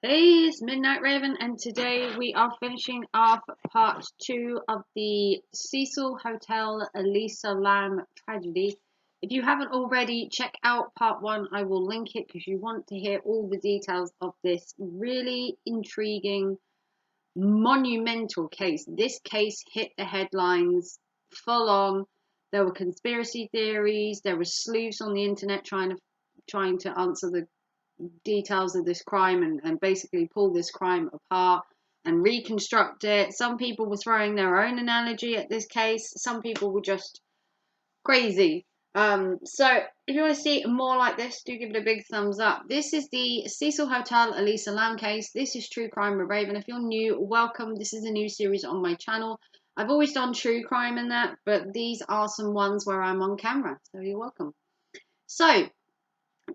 Hey, it's Midnight Raven, and today we are finishing off part 2 of the Cecil Hotel Elisa Lam tragedy. If you haven't already, check out part 1. I will link it because you want to hear all the details of this really intriguing, monumental case. This case hit the headlines full on. There were conspiracy theories, there were sleuths on the internet trying to answer the details of this crime and basically pull this crime apart and reconstruct it. Some people were throwing their own analogy at this case. Some people were just crazy. So if you want to see more like this, do give it a big thumbs up. This is the Cecil Hotel Elisa Lam case. This is True Crime with Raven. If you're new, welcome. This is a new series on my channel. I've always done true crime in that, but these are some ones where I'm on camera, so you're welcome. So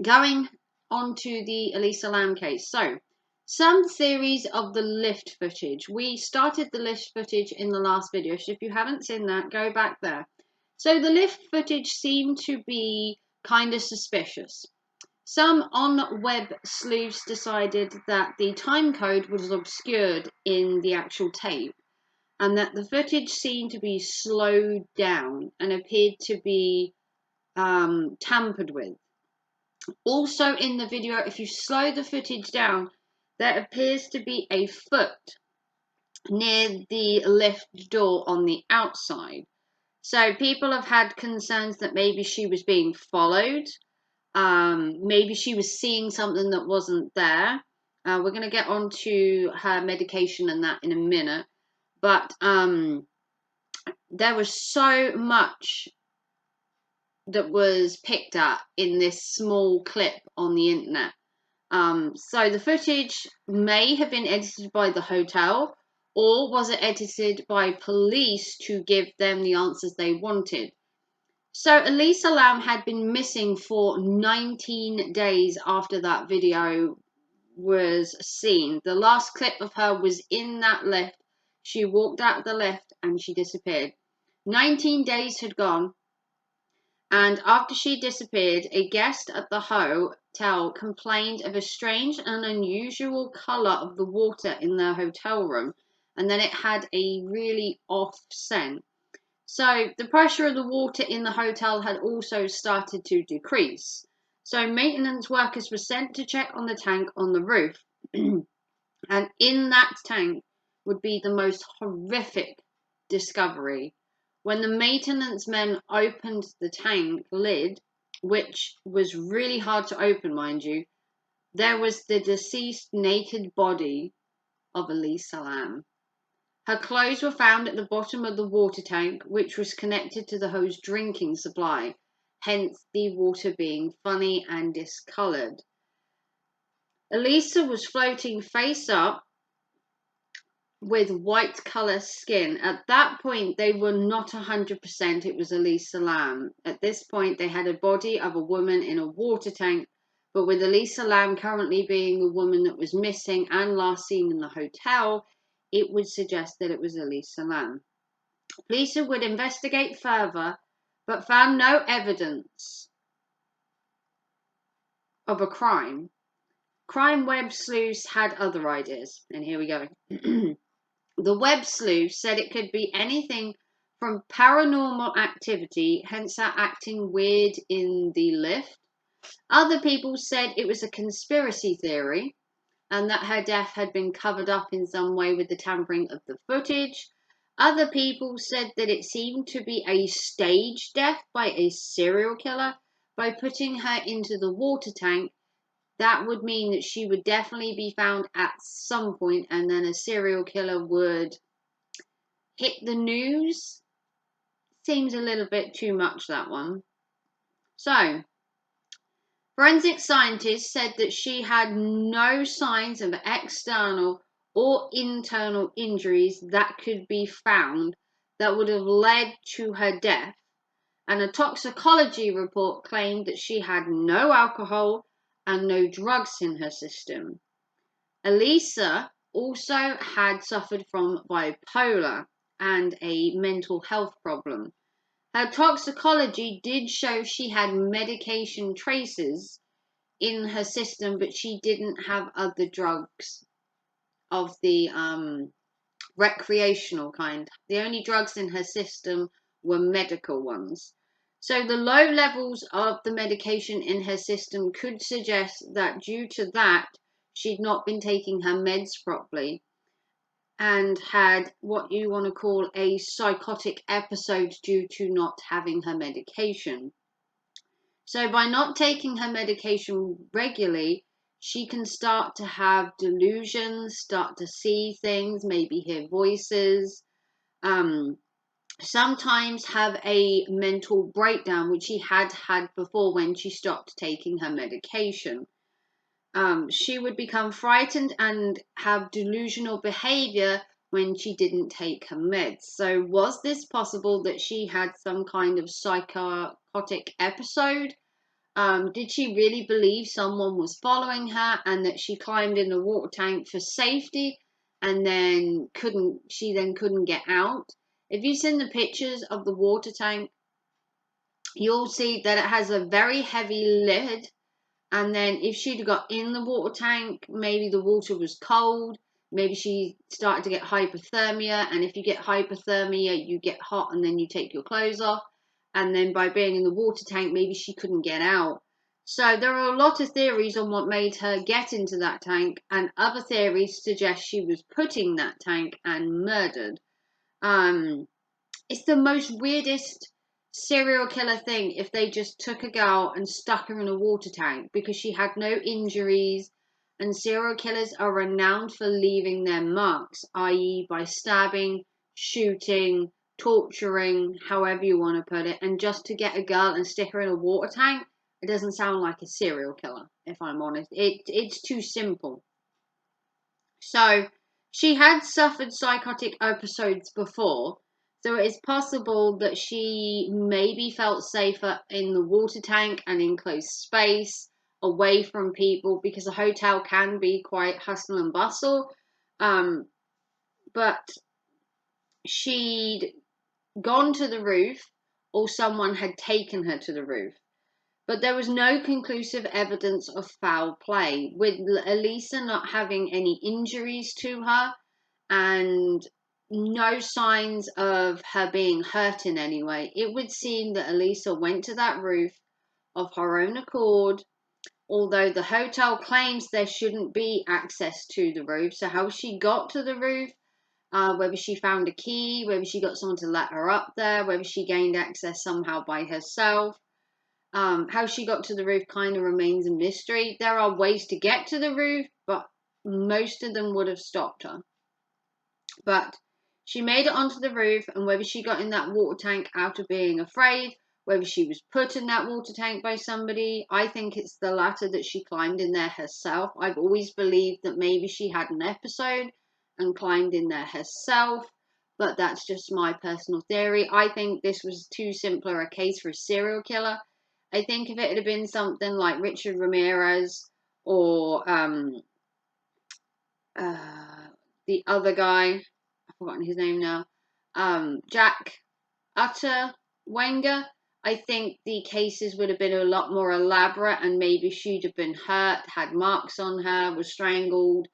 going on to the Elisa Lam case. So, some theories of the lift footage. We started the lift footage in the last video, so if you haven't seen that, go back there. So the lift footage seemed to be kind of suspicious. Some on-web sleuths decided that the time code was obscured in the actual tape, and that the footage seemed to be slowed down and appeared to be tampered with. Also in the video, if you slow the footage down, there appears to be a foot near the lift door on the outside. So people have had concerns that maybe she was being followed. Maybe she was seeing something that wasn't there. We're going to get onto her medication and that in a minute. But there was so much that was picked up in this small clip on the internet. So the footage may have been edited by the hotel, or was it edited by police to give them the answers they wanted? So Elisa Lam had been missing for 19 days after that video was seen. The last clip of her was in that lift. She walked out of the lift and she disappeared. 19 days had gone. And after she disappeared, a guest at the hotel complained of a strange and unusual colour of the water in their hotel room, and then it had a really off scent. So the pressure of the water in the hotel had also started to decrease. So maintenance workers were sent to check on the tank on the roof. And in that tank would be the most horrific discovery. When the maintenance men opened the tank lid, which was really hard to open, mind you, there was the deceased naked body of Elisa Lam. Her clothes were found at the bottom of the water tank, which was connected to the hose drinking supply, hence the water being funny and discoloured. Elisa was floating face up with white colour skin. At that point, they were not 100% it was Elisa Lam. At this point, they had a body of a woman in a water tank, but with Elisa Lam currently being the woman that was missing and last seen in the hotel, it would suggest that it was Elisa Lam. Police would investigate further, but found no evidence of a crime. Crime web sleuths had other ideas, and here we go. The web sleuth said it could be anything from paranormal activity, hence her acting weird in the lift. Other people said it was a conspiracy theory and that her death had been covered up in some way with the tampering of the footage. Other people said that it seemed to be a staged death by a serial killer by putting her into the water tank. That would mean that she would definitely be found at some point, and then a serial killer would hit the news. Seems a little bit too much, that one. So, forensic scientists said that she had no signs of external or internal injuries that could be found that would have led to her death. And a toxicology report claimed that she had no alcohol and no drugs in her system. Elisa also had suffered from bipolar and a mental health problem. Her toxicology did show she had medication traces in her system, but she didn't have other drugs of the recreational kind. The only drugs in her system were medical ones. So the low levels of the medication in her system could suggest that due to that, she'd not been taking her meds properly and had what you want to call a psychotic episode due to not having her medication. So by not taking her medication regularly, she can start to have delusions, start to see things, maybe hear voices, sometimes have a mental breakdown, which she had before when she stopped taking her medication. She would become frightened and have delusional behavior when she didn't take her meds. So was this possible that she had some kind of psychotic episode? Did she really believe someone was following her and that she climbed in the water tank for safety and then couldn't get out? If you've seen the pictures of the water tank, you'll see that it has a very heavy lid, and then if she'd got in the water tank, maybe the water was cold, maybe she started to get hypothermia, and if you get hypothermia, you get hot and then you take your clothes off, and then by being in the water tank, maybe she couldn't get out. So there are a lot of theories on what made her get into that tank, and other theories suggest she was put in that tank and murdered. It's the most weirdest serial killer thing if they just took a girl and stuck her in a water tank because she had no injuries, and serial killers are renowned for leaving their marks, i.e. by stabbing, shooting, torturing, however you want to put it, and just to get a girl and stick her in a water tank, it doesn't sound like a serial killer, if I'm honest. It's too simple. So she had suffered psychotic episodes before, so it is possible that she maybe felt safer in the water tank and in closed space, away from people, because a hotel can be quite hustle and bustle. But she'd gone to the roof, or someone had taken her to the roof. But there was no conclusive evidence of foul play, with Elisa not having any injuries to her and no signs of her being hurt in any way. It would seem that Elisa went to that roof of her own accord, although the hotel claims there shouldn't be access to the roof. So how she got to the roof, whether she found a key, whether she got someone to let her up there, whether she gained access somehow by herself, how she got to the roof kind of remains a mystery. There are ways to get to the roof, but most of them would have stopped her. But she made it onto the roof, and whether she got in that water tank out of being afraid, whether she was put in that water tank by somebody, I think it's the latter, that she climbed in there herself. I've always believed that maybe she had an episode and climbed in there herself, but that's just my personal theory. I think this was too simpler a case for a serial killer. I think if it had been something like Richard Ramirez or the other guy, I've forgotten his name now, Jack Wenger, I think the cases would have been a lot more elaborate, and maybe she'd have been hurt, had marks on her, was strangled,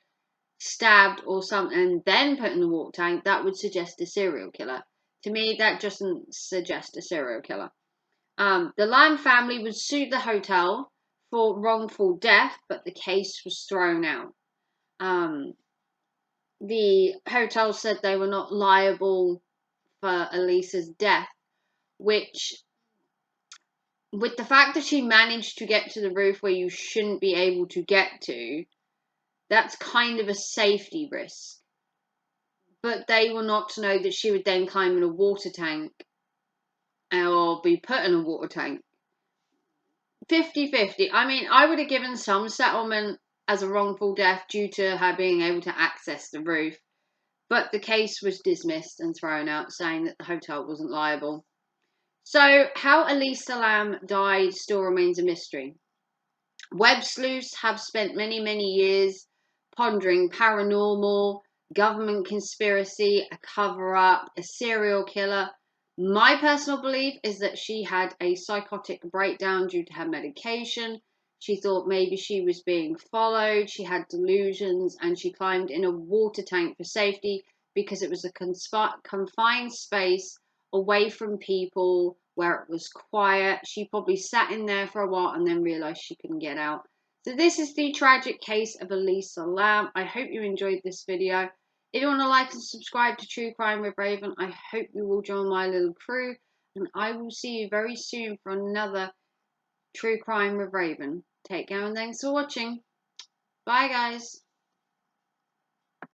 stabbed or something, and then put in the water tank. That would suggest a serial killer. To me, that doesn't suggest a serial killer. The Lam family would sue the hotel for wrongful death, but the case was thrown out. The hotel said they were not liable for Elisa's death, which, with the fact that she managed to get to the roof where you shouldn't be able to get to, that's kind of a safety risk. But they were not to know that she would then climb in a water tank or be put in a water tank. 50-50. I mean, I would have given some settlement as a wrongful death due to her being able to access the roof, but the case was dismissed and thrown out, saying that the hotel wasn't liable. So how Elisa Lam died still remains a mystery. Web sleuths have spent many, many years pondering paranormal, government conspiracy, a cover-up, a serial killer. My personal belief is that she had a psychotic breakdown due to her medication. She thought maybe she was being followed. She had delusions, and she climbed in a water tank for safety because it was a confined space away from people where it was quiet. She probably sat in there for a while and then realized she couldn't get out. So this is the tragic case of Elisa Lam. I hope you enjoyed this video. If you want to like and subscribe to True Crime with Raven, I hope you will join my little crew. And I will see you very soon for another True Crime with Raven. Take care and thanks for watching. Bye guys.